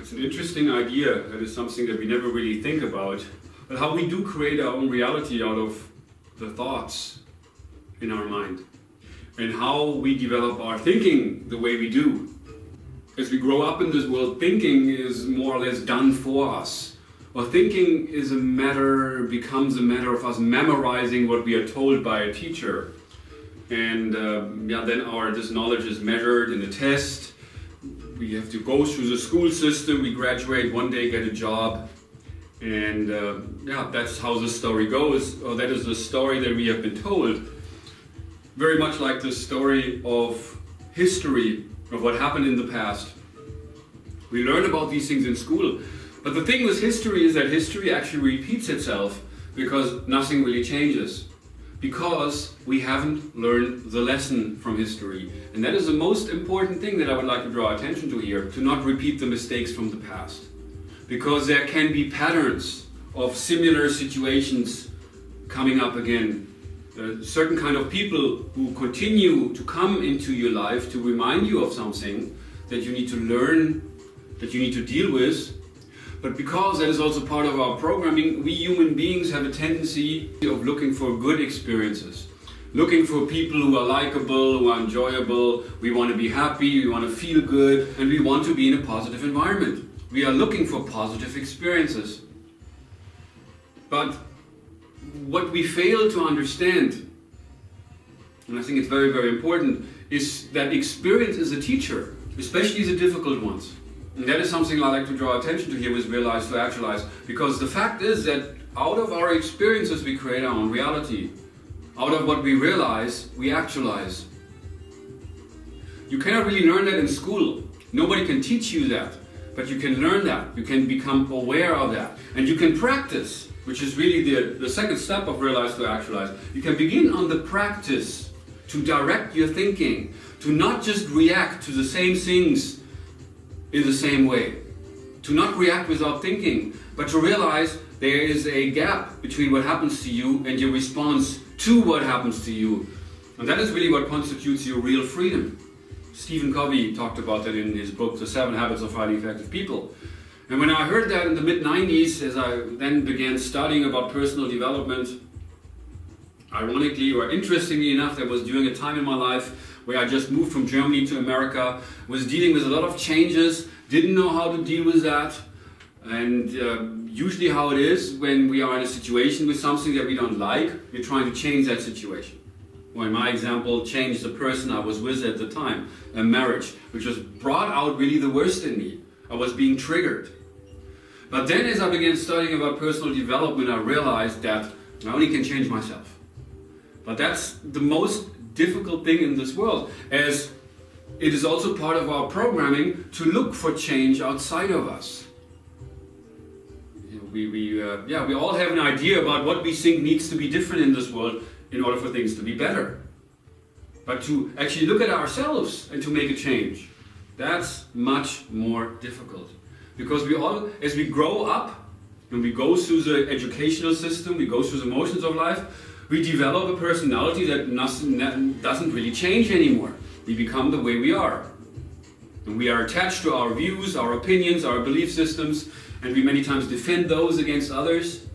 It's an interesting idea. That is something that we never really think about. But how we do create our own reality out of the thoughts in our mind. And how we develop our thinking the way we do. As we grow up in this world, thinking is more or less done for us. Or thinking becomes a matter of us memorizing what we are told by a teacher. And then this knowledge is measured in a test. We have to go through the school system, we graduate, one day get a job. And that's how the story goes, or that is the story that we have been told. Very much like the story of history, of what happened in the past. We learn about these things in school. But the thing with history is that history actually repeats itself because nothing really changes. Because we haven't learned the lesson from history. And that is the most important thing that I would like to draw attention to here, to not repeat the mistakes from the past. Because there can be patterns of similar situations coming up again. Certain kind of people who continue to come into your life to remind you of something that you need to learn, that you need to deal with. But because that is also part of our programming, we human beings have a tendency of looking for good experiences. Looking for people who are likable, who are enjoyable, we want to be happy, we want to feel good, and we want to be in a positive environment. We are looking for positive experiences. But what we fail to understand, and I think it's very, very important, is that experience is a teacher, especially the difficult ones. And that is something I like to draw attention to here with Realize to Actualize, because the fact is that out of our experiences we create our own reality. Out of what we realize, we actualize. You cannot really learn that in school. Nobody can teach you that, but you can learn that. You can become aware of that. And you can practice, which is really the second step of Realize to Actualize. You can begin on the practice to direct your thinking, to not just react to the same things in the same way. To not react without thinking, but to realize there is a gap between what happens to you and your response to what happens to you. And that is really what constitutes your real freedom. Stephen Covey talked about that in his book, The 7 Habits of Highly Effective People. And when I heard that in the mid-90s, as I then began studying about personal development, ironically or interestingly enough, that was during a time in my life where I just moved from Germany to America, was dealing with a lot of changes, didn't know how to deal with that. And usually how it is when we are in a situation with something that we don't like, we're trying to change that situation. Or in my example, change the person I was with at the time, a marriage, which just brought out really the worst in me. I was being triggered. But then as I began studying about personal development, I realized that I only can change myself. But that's the most difficult thing in this world, as it is also part of our programming to look for change outside of us. We all have an idea about what we think needs to be different in this world in order for things to be better. But to actually look at ourselves and to make a change, that's much more difficult. Because we all, as we grow up and we go through the educational system, we go through the motions of life, we develop a personality that doesn't really change anymore. We become the way we are. And we are attached to our views, our opinions, our belief systems, and we many times defend those against others.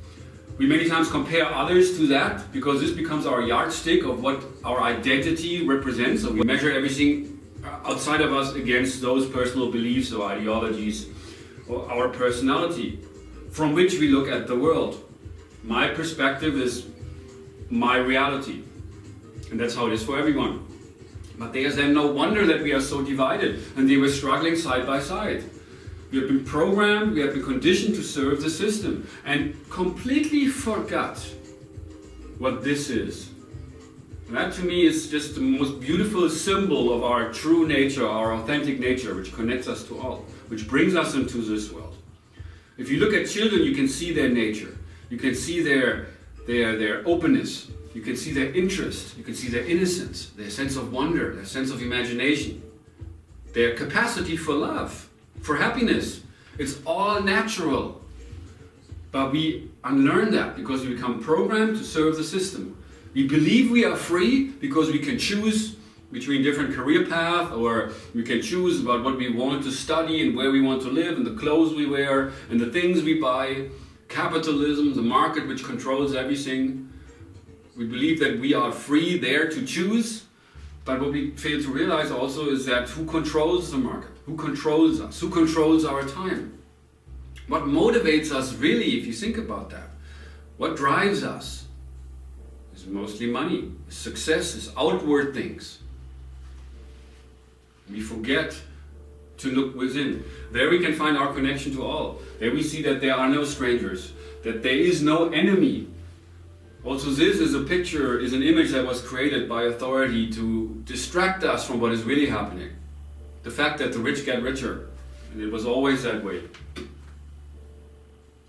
We many times compare others to that, because this becomes our yardstick of what our identity represents. So we measure everything outside of us against those personal beliefs or ideologies or our personality from which we look at the world. My perspective is my reality, and that's how it is for everyone. But there's then no wonder that we are so divided, and they were struggling side by side. We have been programmed, we have been conditioned to serve the system, and completely forgot what this is. And that to me is just the most beautiful symbol of our true nature, our authentic nature, which connects us to all, which brings us into this world. If you look at children, you can see their nature. You can see their openness. You can see their interest. You can see their innocence, their sense of wonder, their sense of imagination, their capacity for love, for happiness. It's all natural. But we unlearn that because we become programmed to serve the system. We believe we are free because we can choose between different career paths, or we can choose about what we want to study and where we want to live and the clothes we wear and the things we buy. Capitalism, the market which controls everything. We believe that we are free there to choose, but what we fail to realize also is that who controls the market? Who controls us? Who controls our time? What motivates us really, if you think about that? What drives us? Is mostly money, is success, is outward things. We forget to look within. There we can find our connection to all. There we see that there are no strangers, that there is no enemy. Also, this is a picture, is an image that was created by authority to distract us from what is really happening. The fact that the rich get richer, and it was always that way.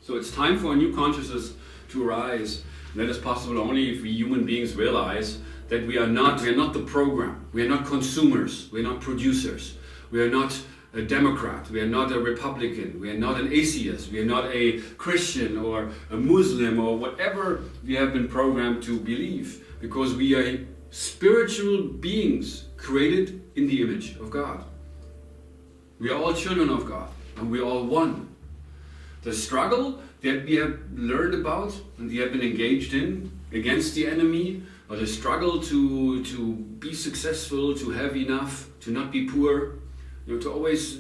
So it's time for a new consciousness to arise. And that is possible only if we human beings realize that we are not the program. We are not consumers. We are not producers. We are not a Democrat. We are not a Republican. We are not an atheist. We are not a Christian or a Muslim or whatever we have been programmed to believe. Because we are spiritual beings created in the image of God. We are all children of God, and we are all one. The struggle that we have learned about and we have been engaged in against the enemy, or the struggle to be successful, to have enough, to not be poor, to always,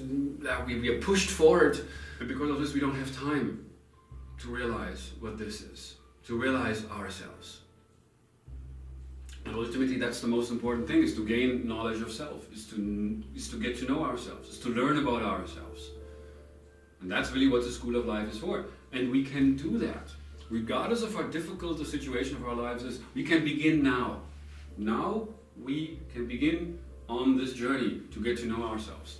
we are pushed forward. And because of this, we don't have time to realize what this is, to realize ourselves. And ultimately, that's the most important thing, is to gain knowledge of self, is to get to know ourselves, is to learn about ourselves. And that's really what the School of Life is for. And we can do that. Regardless of how difficult the situation of our lives is, we can begin now. Now we can begin on this journey to get to know ourselves.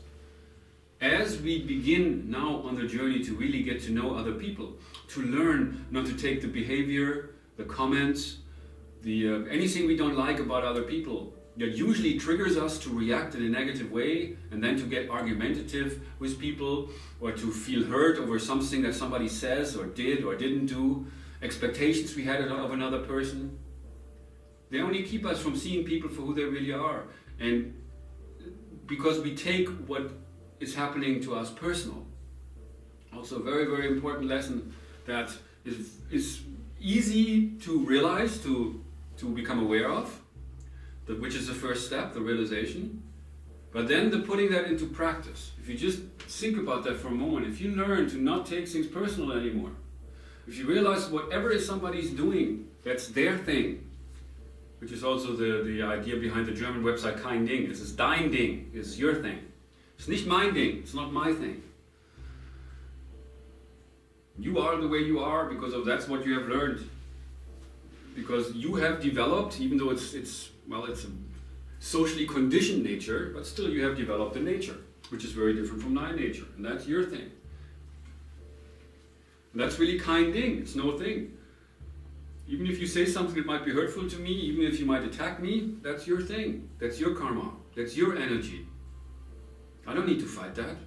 As we begin now on the journey to really get to know other people, to learn not to take the behavior, the comments, anything we don't like about other people, that usually triggers us to react in a negative way and then to get argumentative with people or to feel hurt over something that somebody says or did or didn't do, expectations we had of another person. They only keep us from seeing people for who they really are. And because we take what is happening to us personal. Also a very, very important lesson that is easy to realize, to become aware of, which is the first step, the realization. But then the putting that into practice. If you just think about that for a moment, if you learn to not take things personal anymore, if you realize whatever is somebody's doing, that's their thing, which is also the idea behind the German website Kein Ding. This is dein Ding, it's your thing. It's nicht mein Ding, it's not my thing. You are the way you are because of that's what you have learned. Because you have developed, even though it's a socially conditioned nature, but still you have developed a nature, which is very different from my nature, and that's your thing. And that's really Kein Ding, it's no thing. Even if you say something that might be hurtful to me, even if you might attack me, that's your thing, that's your karma, that's your energy. I don't need to fight that.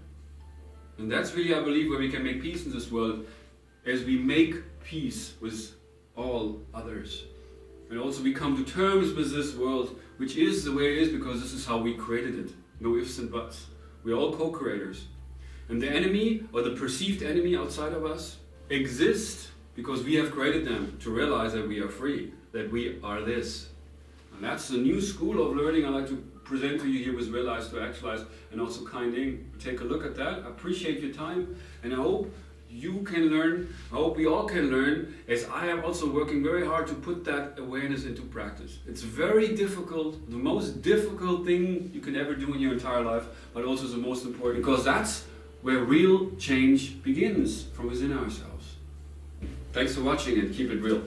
And that's really, I believe, where we can make peace in this world, as we make peace with all others. And also we come to terms with this world, which is the way it is because this is how we created it. No ifs and buts. We're all co-creators. And the enemy, or the perceived enemy outside of us, exists because we have created them to realize that we are free, that we are this. And that's the new school of learning I like to present to you here with Realize to Actualize, and also Kein Ding. Take a look at that. I appreciate your time, and I hope you can learn, I hope we all can learn, as I am also working very hard to put that awareness into practice. It's very difficult, the most difficult thing you can ever do in your entire life, but also the most important, because that's where real change begins, from within ourselves. Thanks for watching, and keep it real.